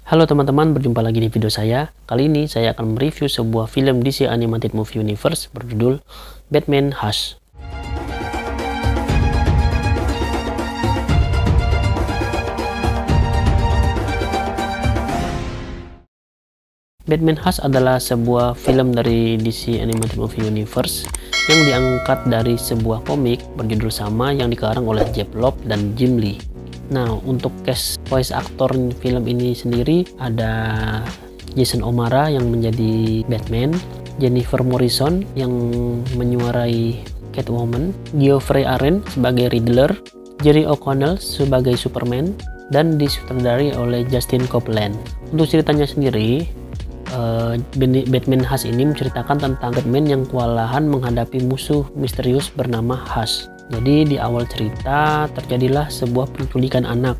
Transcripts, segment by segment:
Halo teman-teman, berjumpa lagi di video saya. Kali ini saya akan mereview sebuah film DC Animated Movie Universe berjudul Batman Hush. Batman Hush adalah sebuah film dari DC Animated Movie Universe yang diangkat dari sebuah komik berjudul sama yang dikarang oleh Jeff Loeb dan Jim Lee. Nah, untuk cast voice actor film ini sendiri ada Jason O'Mara yang menjadi Batman, Jennifer Morrison yang menyuarai Catwoman, Geoffrey Arend sebagai Riddler, Jerry O'Connell sebagai Superman, dan disutradari oleh Justin Copeland. Untuk ceritanya sendiri, Batman Hush ini menceritakan tentang Batman yang kewalahan menghadapi musuh misterius bernama Hush. Jadi di awal cerita terjadilah sebuah penculikan anak,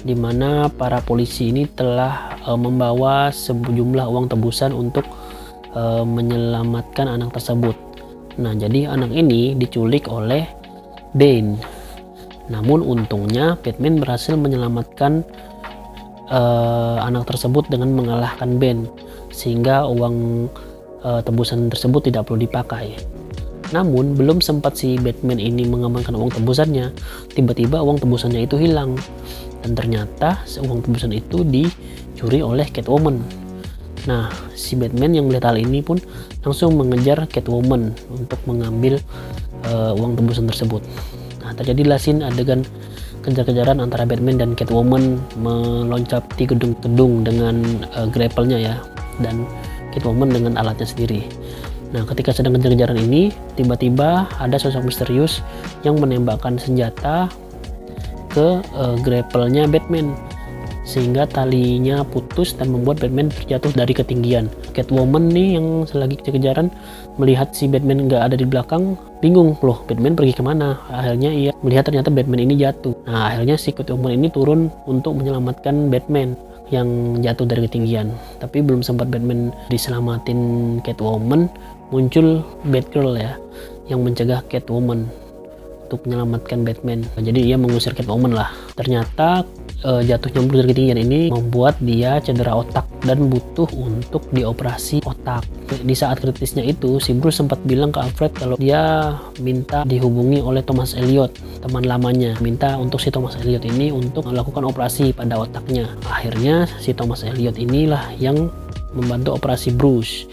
di mana para polisi ini telah membawa sejumlah uang tebusan untuk menyelamatkan anak tersebut. Nah, jadi anak ini diculik oleh Bane. Namun untungnya Batman berhasil menyelamatkan anak tersebut dengan mengalahkan Bane, sehingga uang tebusan tersebut tidak perlu dipakai. Namun belum sempat si Batman ini mengamankan uang tebusannya, tiba-tiba uang tebusannya itu hilang, dan ternyata uang tebusan itu dicuri oleh Catwoman. Nah, si Batman yang melihat hal ini pun langsung mengejar Catwoman untuk mengambil uang tebusan tersebut. Nah, terjadilah scene adegan kejar-kejaran antara Batman dan Catwoman meloncati gedung-gedung dengan grapple-nya ya, dan Catwoman dengan alatnya sendiri. Nah, ketika sedang kejar-kejaran ini, tiba-tiba ada sosok misterius yang menembakkan senjata ke grapple-nya Batman, sehingga talinya putus dan membuat Batman terjatuh dari ketinggian. Catwoman nih yang selagi kejar-kejaran melihat si Batman nggak ada di belakang, bingung, loh Batman pergi kemana. Akhirnya ia melihat ternyata Batman ini jatuh. Nah, akhirnya si Catwoman ini turun untuk menyelamatkan Batman yang jatuh dari ketinggian. Tapi belum sempat Batman diselamatin Catwoman, muncul Batgirl ya, yang mencegah Catwoman untuk menyelamatkan Batman. Jadi ia mengusir Catwoman lah. Ternyata jatuhnya dari ketinggian ini membuat dia cedera otak dan butuh untuk dioperasi otak. Di saat kritisnya itu, si Bruce sempat bilang ke Alfred kalau dia minta dihubungi oleh Thomas Elliot, teman lamanya, minta untuk si Thomas Elliot ini untuk melakukan operasi pada otaknya. Akhirnya si Thomas Elliot inilah yang membantu operasi Bruce.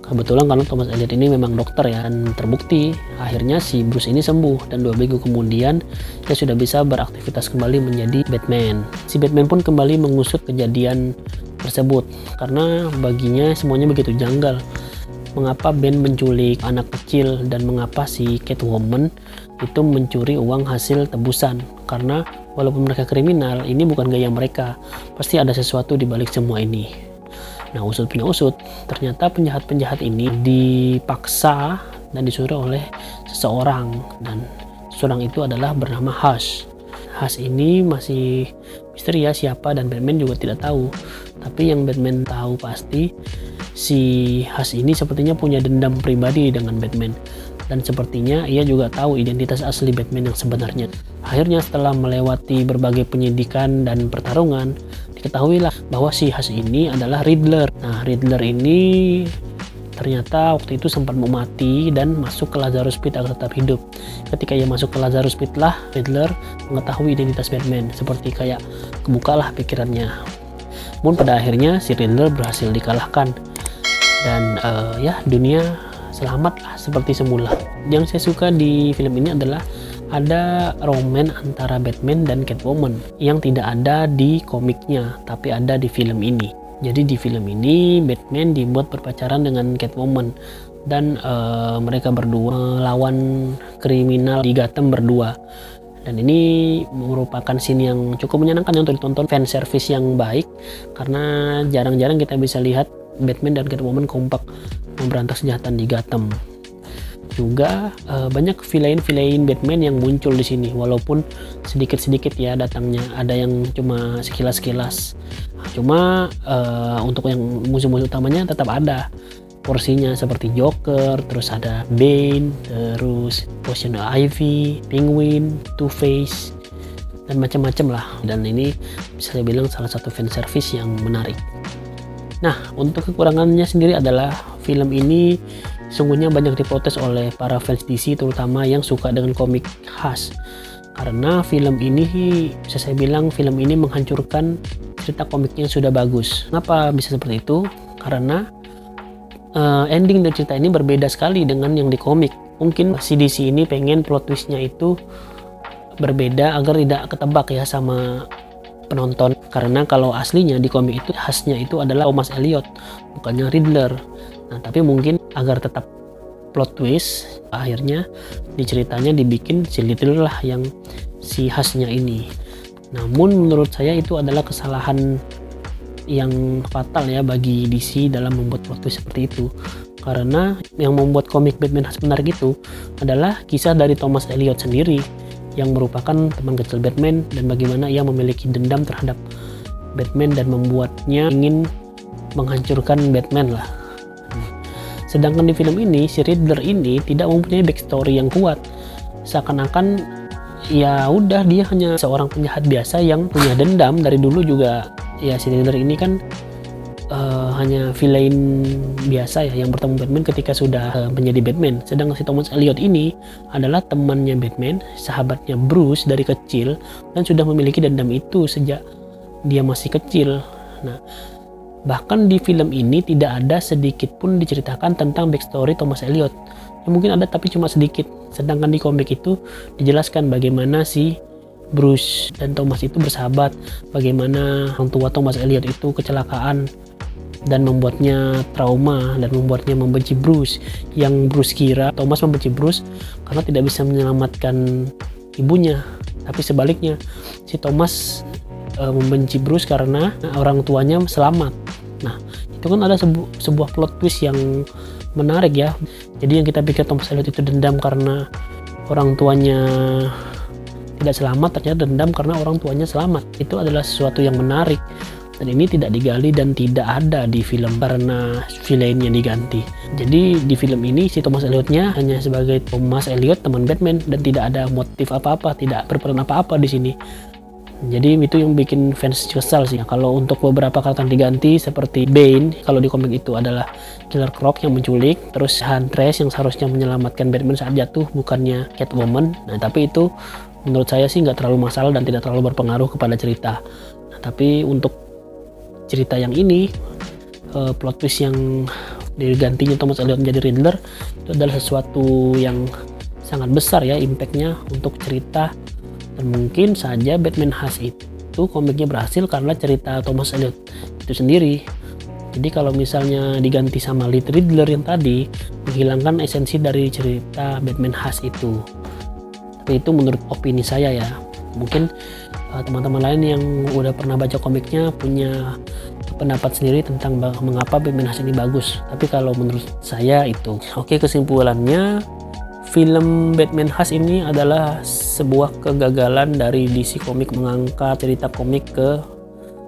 Kebetulan kalau Thomas Elliot ini memang dokter ya, dan terbukti akhirnya si Bruce ini sembuh, dan 2 minggu kemudian dia sudah bisa beraktivitas kembali menjadi Batman. Si Batman pun kembali mengusut kejadian tersebut karena baginya semuanya begitu janggal. Mengapa Bane menculik anak kecil dan mengapa si Catwoman itu mencuri uang hasil tebusan? Karena walaupun mereka kriminal, ini bukan gaya mereka. Pasti ada sesuatu di balik semua ini. Nah, usut punya usut, ternyata penjahat-penjahat ini dipaksa dan disuruh oleh seseorang, dan seorang itu adalah bernama Hush. Hush ini masih misteri ya siapa, dan Batman juga tidak tahu. Tapi yang Batman tahu pasti, si Hush ini sepertinya punya dendam pribadi dengan Batman, dan sepertinya ia juga tahu identitas asli Batman yang sebenarnya. Akhirnya setelah melewati berbagai penyidikan dan pertarungan, diketahuilah bahwa si Hush ini adalah Riddler. Nah, Riddler ini ternyata waktu itu sempat mau mati dan masuk ke Lazarus Pit agar tetap hidup. Ketika ia masuk ke Lazarus Pit lah, Riddler mengetahui identitas Batman, seperti kayak kebukalah pikirannya. Namun pada akhirnya si Riddler berhasil dikalahkan, dan ya dunia selamat lah seperti semula. Yang saya suka di film ini adalah ada roman antara Batman dan Catwoman yang tidak ada di komiknya, tapi ada di film ini. Jadi di film ini Batman dibuat berpacaran dengan Catwoman, dan mereka berdua melawan kriminal di Gotham berdua. Dan ini merupakan scene yang cukup menyenangkan untuk ditonton, fan service yang baik, karena jarang-jarang kita bisa lihat Batman dan Catwoman kompak memberantas kejahatan di Gotham. Juga banyak villain Batman yang muncul di sini, walaupun sedikit-sedikit ya datangnya, ada yang cuma sekilas-sekilas. Cuma untuk yang musuh-musuh utamanya tetap ada porsinya, seperti Joker, terus ada Bane, terus Poison Ivy, Penguin, Two-Face, dan macam-macam lah. Dan ini bisa saya bilang salah satu fan service yang menarik. Nah, untuk kekurangannya sendiri adalah film ini sungguhnya banyak diprotes oleh para fans DC, terutama yang suka dengan komik khas. Karena film ini bisa saya bilang film ini menghancurkan cerita komiknya yang sudah bagus. Kenapa bisa seperti itu? Karena ending dari cerita ini berbeda sekali dengan yang di komik. Mungkin si DC ini pengen plot twistnya itu berbeda agar tidak ketebak ya sama penonton. Karena kalau aslinya di komik itu khasnya itu adalah Thomas Elliot, bukannya Riddler. Nah, tapi mungkin agar tetap plot twist, akhirnya di ceritanya dibikin si Riddler lah yang si khasnya ini. Namun menurut saya itu adalah kesalahan yang fatal ya bagi DC dalam membuat plot twist seperti itu. Karena yang membuat komik Batman khas menarik itu adalah kisah dari Thomas Elliot sendiri, yang merupakan teman kecil Batman, dan bagaimana ia memiliki dendam terhadap Batman dan membuatnya ingin menghancurkan Batman lah. Sedangkan di film ini si Riddler ini tidak mempunyai backstory yang kuat, seakan-akan ya udah dia hanya seorang penjahat biasa yang punya dendam dari dulu juga. Ya si Riddler ini kan hanya villain biasa ya yang bertemu Batman ketika sudah menjadi Batman. Sedangkan si Thomas Elliot ini adalah temannya Batman, sahabatnya Bruce dari kecil, dan sudah memiliki dendam itu sejak dia masih kecil. Nah, bahkan di film ini tidak ada sedikit pun diceritakan tentang backstory Thomas Elliot. Ya, mungkin ada tapi cuma sedikit. Sedangkan di komik itu dijelaskan bagaimana si Bruce dan Thomas itu bersahabat, bagaimana orang tua Thomas Elliot itu kecelakaan dan membuatnya trauma dan membuatnya membenci Bruce. Yang Bruce kira Thomas membenci Bruce karena tidak bisa menyelamatkan ibunya, tapi sebaliknya si Thomas membenci Bruce karena orang tuanya selamat. Nah, itu kan ada sebuah plot twist yang menarik ya. Jadi yang kita pikir Thomas Elliot itu dendam karena orang tuanya tidak selamat, ternyata dendam karena orang tuanya selamat. Itu adalah sesuatu yang menarik, dan ini tidak digali dan tidak ada di film karena villainnya diganti. Jadi di film ini si Thomas Elliot-nya hanya sebagai Thomas Elliot, teman Batman, dan tidak ada motif apa-apa, tidak berperan apa-apa di sini. Jadi itu yang bikin fans kesal sih. Kalau untuk beberapa karakter diganti seperti Bane, kalau di komik itu adalah Killer Croc yang menculik, terus Huntress yang seharusnya menyelamatkan Batman saat jatuh, bukannya Catwoman. Nah, tapi itu menurut saya sih nggak terlalu masalah dan tidak terlalu berpengaruh kepada cerita. Nah, tapi untuk cerita yang ini, plot twist yang digantinya Thomas Elliot menjadi Riddler itu adalah sesuatu yang sangat besar ya impactnya untuk cerita. Dan mungkin saja Batman khas itu komiknya berhasil karena cerita Thomas Elliot itu sendiri. Jadi kalau misalnya diganti sama lead Riddler yang tadi, menghilangkan esensi dari cerita Batman khas itu. Tapi itu menurut opini saya ya. Mungkin teman-teman lain yang udah pernah baca komiknya punya pendapat sendiri tentang mengapa Batman khas ini bagus. Tapi kalau menurut saya itu. Oke, kesimpulannya film Batman khas ini adalah sebuah kegagalan dari DC Comics mengangkat cerita komik ke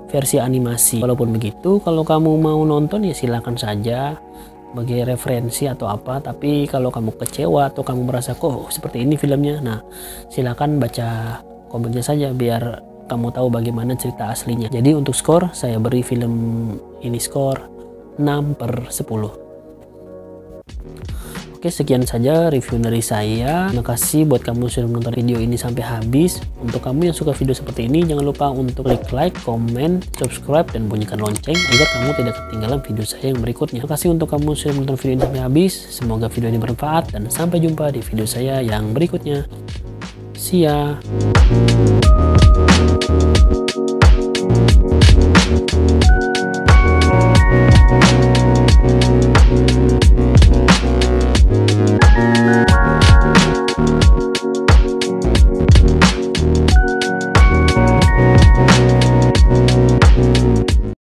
versi animasi. Walaupun begitu, kalau kamu mau nonton ya silakan saja sebagai referensi atau apa. Tapi kalau kamu kecewa atau kamu merasa kok seperti ini filmnya, nah silakan baca komiknya saja biar kamu tahu bagaimana cerita aslinya. Jadi untuk skor, saya beri film ini skor 6/10. Oke, sekian saja review dari saya. Terima kasih buat kamu sudah menonton video ini sampai habis. Untuk kamu yang suka video seperti ini, jangan lupa untuk klik like, komen, subscribe, dan bunyikan lonceng agar kamu tidak ketinggalan video saya yang berikutnya. Terima kasih untuk kamu sudah menonton video ini sampai habis. Semoga video ini bermanfaat dan sampai jumpa di video saya yang berikutnya. See ya.